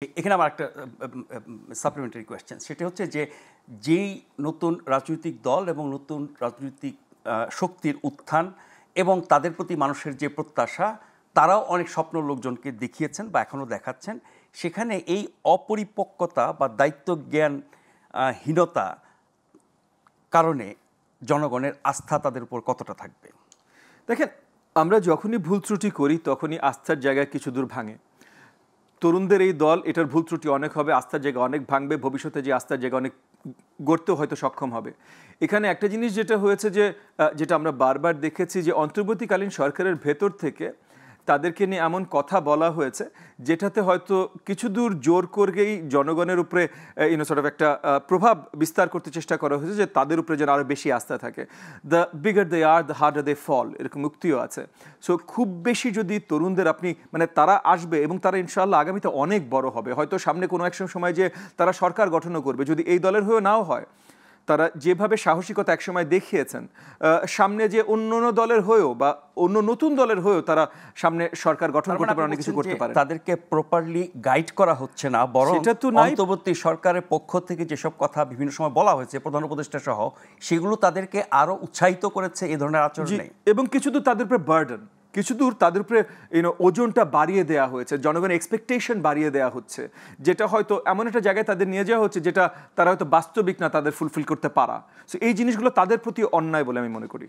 এখানে আমার একটা সাপ্লিমেন্টারি কোয়েশ্চেন, সেটা হচ্ছে যে যেই নতুন রাজনৈতিক দল এবং নতুন রাজনৈতিক শক্তির উত্থান এবং তাদের প্রতি মানুষের যে প্রত্যাশা, তারাও অনেক স্বপ্ন লোকজনকে দেখিয়েছেন বা এখনও দেখাচ্ছেন। সেখানে এই অপরিপক্কতা বা দায়িত্বজ্ঞান হীনতা কারণে জনগণের আস্থা তাদের উপর কতটা থাকবে? দেখেন, আমরা যখনই ভুল ত্রুটি করি তখনই আস্থার জায়গায় কিছু দূর ভাঙে। তরুণদের এই দল এটার ভুল ত্রুটি অনেক হবে, আস্থার জায়গা অনেক ভাঙবে, ভবিষ্যতে যে আস্থার জায়গা অনেক গড়তেও হয়তো সক্ষম হবে। এখানে একটা জিনিস যেটা হয়েছে যে যেটা আমরা বারবার দেখেছি যে অন্তর্বর্তীকালীন সরকারের ভেতর থেকে তাদেরকে নিয়ে এমন কথা বলা হয়েছে যেটাতে হয়তো কিছু দূর জোর করেই জনগণের উপরে সর্ট অফ একটা প্রভাব বিস্তার করতে চেষ্টা করা হয়েছে যে তাদের উপরে যেন আরও বেশি আস্থা থাকে। The bigger they are the harder they fall, এরকম উক্তিও আছে। সো খুব বেশি যদি তরুণদের আপনি তারা আসবে এবং তারা ইনশাআল্লাহ আগামীতে অনেক বড় হবে, হয়তো সামনে কোনো এক সময় যে তারা সরকার গঠনও করবে, যদি এই দলের হয়েও নাও হয়, তারা যেভাবে সাহসিকতা একসময় দেখিয়েছেন, সামনে যে অন্য দলের হয়েও বা অন্য নতুন দলের হয়েও তারা সামনে সরকার গঠন করতে পারে, অনেক কিছু করতে পারে। তাদেরকে প্রপারলি গাইড করা হচ্ছে না, বরং অন্তর্বর্তী সরকারের পক্ষ থেকে যেসব কথা বিভিন্ন সময় বলা হয়েছে প্রধান উপদেষ্টা সহ, সেগুলো তাদেরকে আরো উৎসাহিত করেছে এই ধরনের আচরণে। এবং কিছু দূর তাদের উপরে বার্ডেন, কিছু দূর তাদের উপরে ওজনটা বাড়িয়ে দেওয়া হয়েছে, জনগণের এক্সপেকটেশন বাড়িয়ে দেওয়া হচ্ছে, যেটা হয়তো এমন একটা জায়গায় তাদের নিয়ে যাওয়া হচ্ছে যেটা তারা হয়তো বাস্তবিক না তাদের ফুলফিল করতে পারা। সো এই জিনিসগুলো তাদের প্রতি অন্যায় বলে আমি মনে করি।